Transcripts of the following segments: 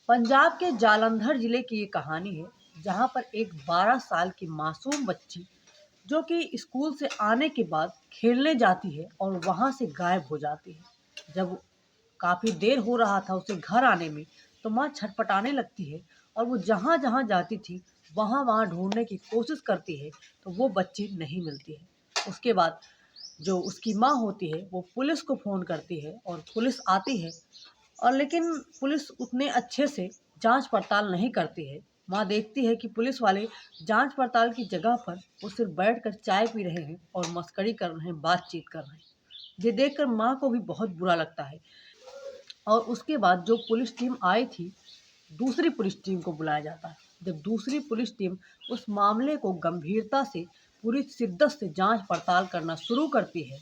पंजाब के जालंधर जिले की ये कहानी है, जहाँ पर एक 12 साल की मासूम बच्ची जो कि स्कूल से आने के बाद खेलने जाती है और वहाँ से गायब हो जाती है। जब काफ़ी देर हो रहा था उसे घर आने में, तो माँ छटपटाने लगती है और वो जहाँ-जहाँ जाती थी, वहाँ-वहाँ ढूँढने की कोशिश करती है, तो वो बच्ची नहीं मिलती है। उसके बाद जो उसकी माँ होती है, वो पुलिस को फ़ोन करती है और पुलिस आती है और लेकिन पुलिस उतने अच्छे से जाँच-पड़ताल नहीं करती है। माँ देखती है कि पुलिस वाले जाँच-पड़ताल की जगह पर वो सिर्फ़ बैठकर चाय पी रहे हैं और मस्करी कर रहे हैं, बातचीत कर रहे हैं। ये देखकर माँ को भी बहुत बुरा लगता है और उसके बाद जो पुलिस टीम आई थी, दूसरी पुलिस टीम को बुलाया जाता है। जब दूसरी पुलिस टीम उस मामले को गंभीरता से, पूरी शिद्दत से जाँच-पड़ताल करना शुरू करती है,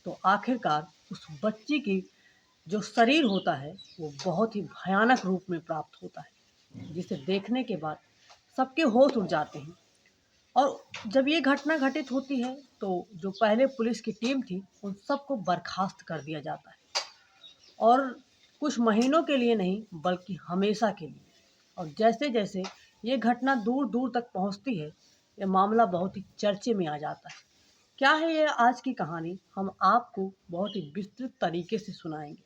तो आखिरकार उस बच्ची की जो शरीर होता है, वो बहुत ही भयानक रूप में प्राप्त होता है, जिसे देखने के बाद सबके होश उड़ जाते हैं। और जब ये घटना घटित होती है, तो जो पहले पुलिस की टीम थी, उन सबको बर्खास्त कर दिया जाता है और कुछ महीनों के लिए नहीं, बल्कि हमेशा के लिए। और जैसे-जैसे ये घटना दूर-दूर तक पहुँचती है, ये मामला बहुत ही चर्चे में आ जाता है। क्या है ये आज की कहानी, हम आपको बहुत ही विस्तृत तरीके से सुनाएँगे।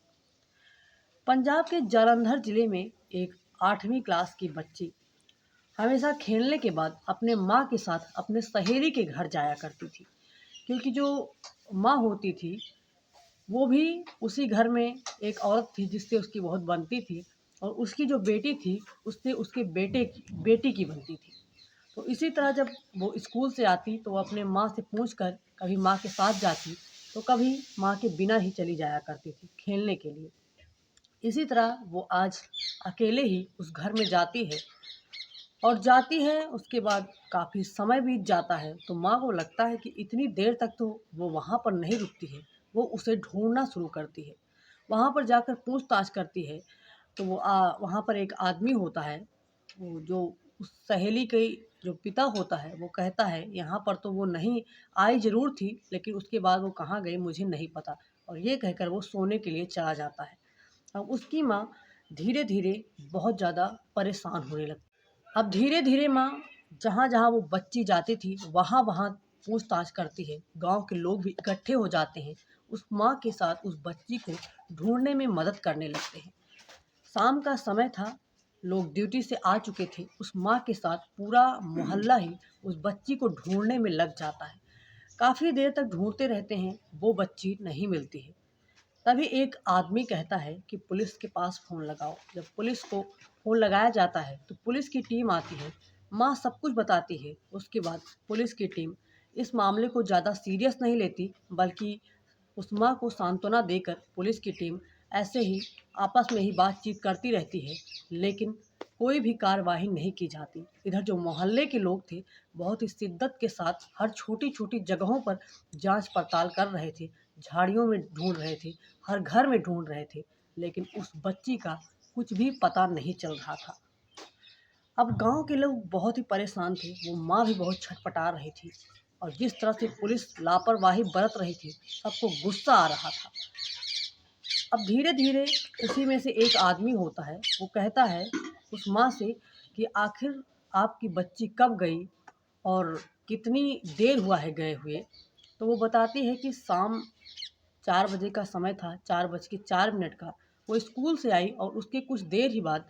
पंजाब के जालंधर जिले में एक 8वीं क्लास की बच्ची हमेशा खेलने के बाद अपने माँ के साथ अपने सहेली के घर जाया करती थी, क्योंकि जो माँ होती थी वो भी उसी घर में एक औरत थी जिससे उसकी बहुत बनती थी और उसकी जो बेटी थी उससे उसके बेटी की बनती थी। तो इसी तरह जब वो स्कूल से आती तो वो अपने माँ से पूछ कर कभी माँ के साथ जाती, तो कभी माँ के बिना ही चली जाया करती थी खेलने के लिए। इसी तरह वो आज अकेले ही उस घर में जाती है और जाती है, उसके बाद काफ़ी समय बीत जाता है, तो माँ को लगता है कि इतनी देर तक तो वो वहाँ पर नहीं रुकती है, वो उसे ढूँढना शुरू करती है। वहाँ पर जाकर पूछताछ करती है, तो वहाँ पर एक आदमी होता है, वो जो उस सहेली के जो पिता होता है, वो कहता है, "यहाँ पर तो वो नहीं आई ज़रूर थी, लेकिन उसके बाद वो कहाँ गई मुझे नहीं पता।" और ये कहकर वो सोने के लिए चला जाता है। अब उसकी माँ धीरे-धीरे बहुत ज़्यादा परेशान होने लगती है। अब धीरे-धीरे माँ जहाँ-जहाँ वो बच्ची जाती थी, वहाँ-वहाँ पूछताछ करती है। गाँव के लोग भी इकट्ठे हो जाते हैं। उस माँ के साथ उस बच्ची को ढूँढने में मदद करने लगते हैं। शाम का समय था, लोग ड्यूटी से आ चुके थे। उस माँ के साथ पूरा मोहल्ला ही उस बच्ची को ढूँढने में लग जाता है। काफ़ी देर तक ढूँढते रहते हैं, वो बच्ची नहीं मिलती है। तभी एक आदमी कहता है कि पुलिस के पास फ़ोन लगाओ। जब पुलिस को फ़ोन लगाया जाता है, तो पुलिस की टीम आती है। माँ सब कुछ बताती है। उसके बाद पुलिस की टीम इस मामले को ज़्यादा सीरियस नहीं लेती, बल्कि उस माँ को सांत्वना देकर पुलिस की टीम ऐसे ही आपस में ही बातचीत करती रहती है, लेकिन कोई भी कार्यवाही नहीं की जाती। इधर जो मोहल्ले के लोग थे, बहुत ही शिद्दत के साथ हर छोटी-छोटी जगहों पर जाँच-पड़ताल कर रहे थे, झाड़ियों में ढूँढ रहे थे, हर घर में ढूँढ रहे थे, लेकिन उस बच्ची का कुछ भी पता नहीं चल रहा था। अब गाँव के लोग बहुत ही परेशान थे, वो माँ भी बहुत छटपटा रही थी और जिस तरह से पुलिस लापरवाही बरत रही थी, सबको गुस्सा आ रहा था। अब धीरे-धीरे उसी में से एक आदमी होता है, वो कहता है उस माँ से कि आखिर आपकी बच्ची कब गई और कितनी देर हुआ है गए हुए? तो वो बताती है कि शाम 4 बजे का समय था, 4 बज के 4 मिनट का। वो स्कूल से आई और उसके कुछ देर ही बाद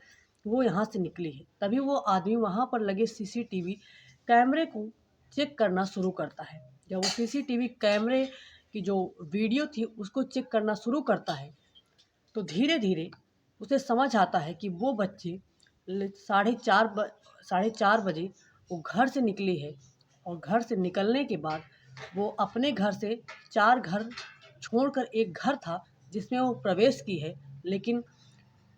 वो यहाँ से निकली है। तभी वो आदमी वहाँ पर लगे सीसीटीवी कैमरे को चेक करना शुरू करता है। जब वो सीसीटीवी कैमरे की जो वीडियो थी उसको चेक करना शुरू करता है, तो धीरे-धीरे उसे समझ आता है कि वो बच्ची साढ़े 4 बजे वो घर से निकली है और घर से निकलने के बाद वो अपने घर से 4 घर छोड़कर एक घर था जिसमें वो प्रवेश की है, लेकिन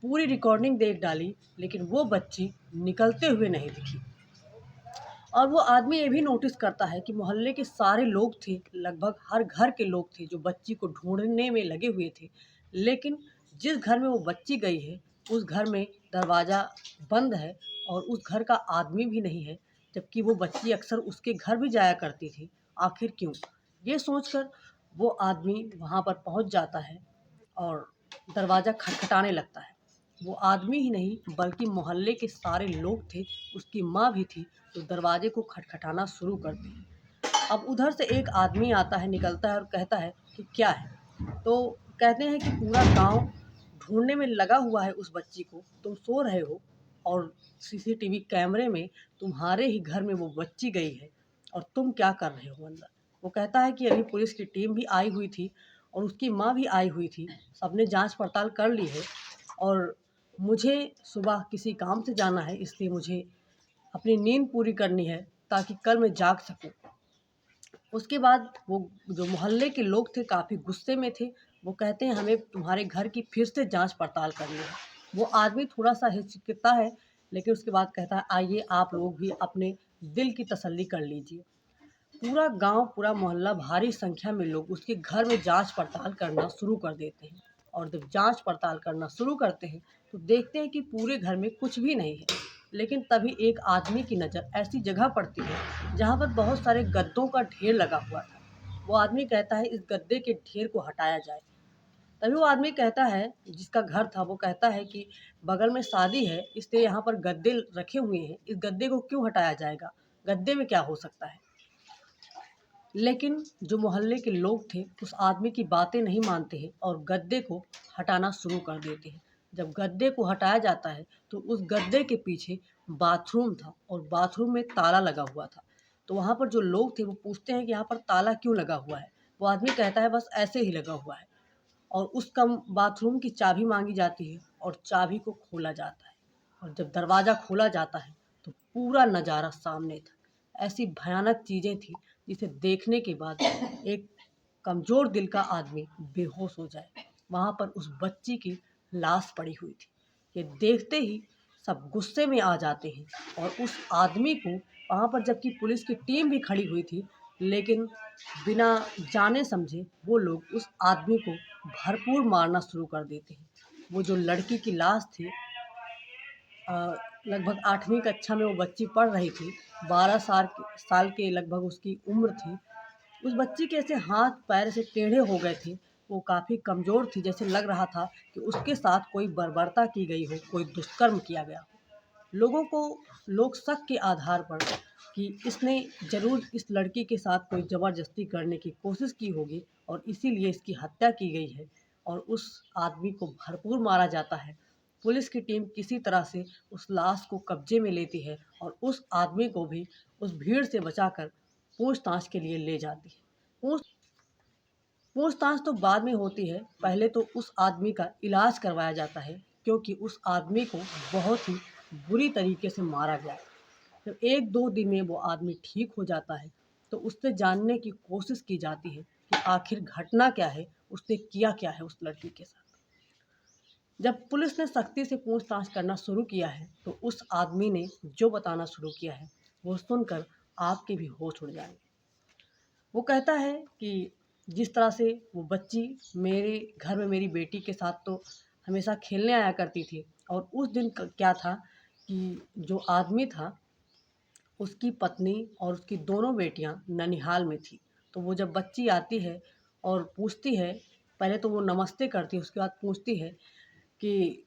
पूरी रिकॉर्डिंग देख डाली, लेकिन वो बच्ची निकलते हुए नहीं दिखी। और वो आदमी ये भी नोटिस करता है कि मोहल्ले के सारे लोग थे, लगभग हर घर के लोग थे जो बच्ची को ढूँढने में लगे हुए थे। लेकिन जिस घर में वो बच्ची गई है, उस घर में दरवाज़ा बंद है और उस घर का आदमी भी नहीं है, जबकि वो बच्ची अक्सर उसके घर भी जाया करती थी। आखिर क्यों? ये सोचकर वो आदमी वहाँ पर पहुँच जाता है और दरवाज़ा खटखटाने लगता है। वो आदमी ही नहीं बल्कि मोहल्ले के सारे लोग थे, उसकी माँ भी थी, तो दरवाजे को खटखटाना शुरू कर दी। अब उधर से एक आदमी आता है, निकलता है और कहता है कि क्या है? तो कहते हैं कि पूरा गाँव ढूँढने में लगा हुआ है उस बच्ची को, तुम सो रहे हो और सीसीटीवी कैमरे में तुम्हारे ही घर में वो बच्ची गई है और तुम क्या कर रहे हो अंदर? वो कहता है कि अभी पुलिस की टीम भी आई हुई थी और उसकी माँ भी आई हुई थी, सबने जाँच पड़ताल कर ली है और मुझे सुबह किसी काम से जाना है, इसलिए मुझे अपनी नींद पूरी करनी है ताकि कल मैं जाग सकूँ। उसके बाद वो जो मोहल्ले के लोग थे काफ़ी गुस्से में थे। वो कहते हैं हमें तुम्हारे घर की फिर से जाँच पड़ताल करनी है। वो आदमी थोड़ा-सा हिचकिचाता है, लेकिन उसके बाद कहता है आइए आप लोग भी अपने दिल की तसल्ली कर लीजिए। पूरा गाँव, पूरा मोहल्ला, भारी संख्या में लोग उसके घर में जाँच पड़ताल करना शुरू कर देते हैं और जब जाँच पड़ताल करना शुरू करते हैं, तो देखते हैं कि पूरे घर में कुछ भी नहीं है। लेकिन तभी एक आदमी की नज़र ऐसी जगह पड़ती है, जहाँ पर बहुत सारे गद्दों का ढेर लगा हुआ था। वो आदमी कहता है इस गद्दे के ढेर को हटाया जाए। तभी वो आदमी कहता है, जिसका घर था, वो कहता है कि बगल में शादी है, इसलिए यहाँ पर गद्दे रखे हुए हैं, इस गद्दे को क्यों हटाया जाएगा? गद्दे में क्या हो सकता है? लेकिन जो मोहल्ले के लोग थे उस आदमी की बातें नहीं मानते हैं और गद्दे को हटाना शुरू कर देते हैं। जब गद्दे को हटाया जाता है तो उस गद्दे के पीछे बाथरूम था और बाथरूम में ताला लगा हुआ था। तो वहाँ पर जो लोग थे वो पूछते हैं कि यहाँ पर ताला क्यों लगा हुआ है? वो आदमी कहता है बस ऐसे ही लगा हुआ है और उस कम बाथरूम की चाबी माँगी जाती है और चाबी को खोला जाता है और जब दरवाज़ा खोला जाता है तो पूरा नज़ारा सामने था। ऐसी भयानक चीज़ें थी जिसे देखने के बाद एक कमज़ोर दिल का आदमी बेहोश हो जाए। वहाँ पर उस बच्ची की लाश पड़ी हुई थी। ये देखते ही सब गुस्से में आ जाते हैं और उस आदमी को वहाँ पर जबकि पुलिस की टीम भी खड़ी हुई थी, लेकिन बिना जाने समझे वो लोग उस आदमी को भरपूर मारना शुरू कर देते हैं। वो जो लड़की की लाश थी अ, लगभग 8वीं कक्षा में वो बच्ची पढ़ रही थी, 12 साल के लगभग उसकी उम्र थी। उस बच्ची के ऐसे हाथ-पैर ऐसे टेढ़े हो गए थे, वो काफ़ी कमज़ोर थी, जैसे लग रहा था कि उसके साथ कोई बर्बरता की गई हो, कोई दुष्कर्म किया गया हो। लोगों को लोग शक के आधार पर कि इसने ज़रूर इस लड़की के साथ कोई ज़बरदस्ती करने की कोशिश की होगी और इसीलिए इसकी हत्या की गई है और उस आदमी को भरपूर मारा जाता है। पुलिस की टीम किसी तरह से उस लाश को कब्जे में लेती है और उस आदमी को भी उस भीड़ से बचाकर पूछताछ के लिए ले जाती है। पूछ पूछताछ तो बाद में होती है, पहले तो उस आदमी का इलाज करवाया जाता है क्योंकि उस आदमी को बहुत ही बुरी तरीके से मारा गया। जब 1-2 दिन में वो आदमी ठीक हो जाता है, तो उससे जानने की कोशिश की जाती है कि आखिर घटना क्या है, उसने किया क्या है उस लड़की के साथ। जब पुलिस ने सख्ती से पूछताछ करना शुरू किया है, तो उस आदमी ने जो बताना शुरू किया है, वो सुनकर आपके भी होश उड़ जाएँगे। वो कहता है कि जिस तरह से वो बच्ची मेरे घर में मेरी बेटी के साथ तो हमेशा खेलने आया करती थी और उस दिन क्या था कि जो आदमी था उसकी पत्नी और उसकी दोनों बेटियां ननिहाल में थी। तो वो जब बच्ची आती है और पूछती है, पहले तो वो नमस्ते करती है, उसके बाद पूछती है कि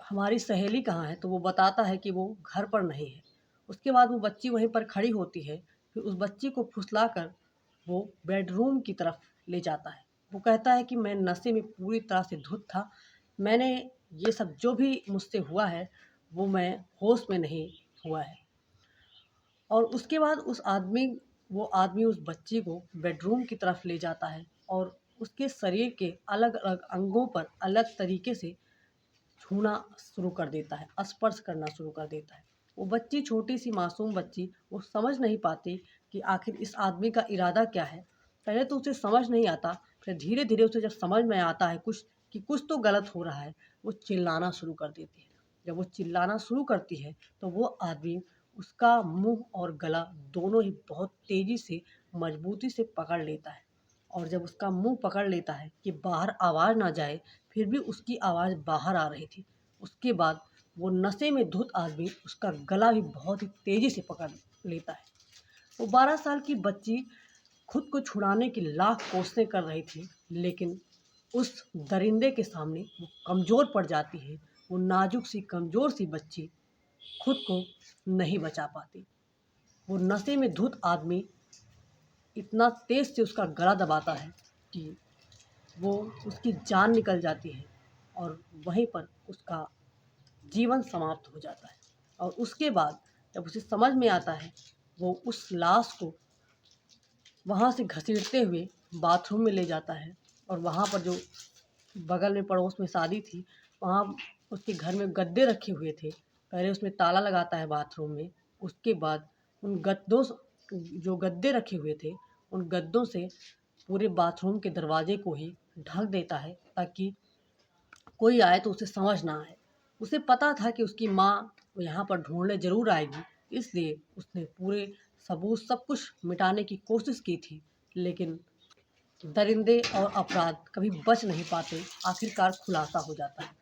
हमारी सहेली कहाँ है? तो वो बताता है कि वो घर पर नहीं है। उसके बाद वो बच्ची वहीं पर खड़ी होती है, फिर उस बच्ची को फुसलाकर वो बेडरूम की तरफ ले जाता है। वो कहता है कि मैं नशे में पूरी तरह से धुत था। मैंने ये सब जो भी मुझसे हुआ है, वो मैं होश में नहीं हुआ है। और उसके बाद वो आदमी उस बच्ची को बेडरूम की तरफ ले जाता है और उसके शरीर के अलग-अलग अंगों पर अलग तरीके से छूना शुरू कर देता है, स्पर्श करना शुरू कर देता है। वो बच्ची छोटी-सी मासूम बच्ची, वो समझ नहीं पाती कि आखिर इस आदमी का इरादा क्या है। पहले तो उसे समझ नहीं आता, फिर धीरे-धीरे उसे जब समझ में आता है कुछ तो गलत हो रहा है, वो चिल्लाना शुरू कर देती है। जब वो चिल्लाना शुरू करती है, तो वो आदमी उसका मुँह और गला दोनों ही बहुत तेज़ी से, मज़बूती से पकड़ लेता है और जब उसका मुँह पकड़ लेता है कि बाहर आवाज़ ना जाए, फिर भी उसकी आवाज़ बाहर आ रही थी। उसके बाद वो नशे में धुत आदमी उसका गला भी बहुत ही तेज़ी से पकड़ लेता है। वो 12 साल की बच्ची खुद को छुड़ाने की लाख कोशिशें कर रही थी, लेकिन उस दरिंदे के सामने वो कमज़ोर पड़ जाती है। वो नाजुक सी कमज़ोर सी बच्ची खुद को नहीं बचा पाती। वो नशे में धुत आदमी इतना तेज़ से उसका गला दबाता है कि वो उसकी जान निकल जाती है और वहीं पर उसका जीवन समाप्त हो जाता है। और उसके बाद जब उसे समझ में आता है, वो उस लाश को वहाँ से घसीटते हुए बाथरूम में ले जाता है और वहाँ पर जो बगल में पड़ोस में शादी थी, वहाँ उसके घर में गद्दे रखे हुए थे। पहले उसमें ताला लगाता है बाथरूम में, उसके बाद उन गद्दों जो गद्दे रखे हुए थे, उन गद्दों से पूरे बाथरूम के दरवाजे को ही ढक देता है ताकि कोई आए तो उसे समझ ना आए। उसे पता था कि उसकी माँ यहाँ पर ढूँढने ज़रूर आएगी, इसलिए उसने पूरे सबूत सब कुछ मिटाने की कोशिश की थी, लेकिन दरिंदे और अपराध कभी बच नहीं पाते, आखिरकार खुलासा हो जाता है।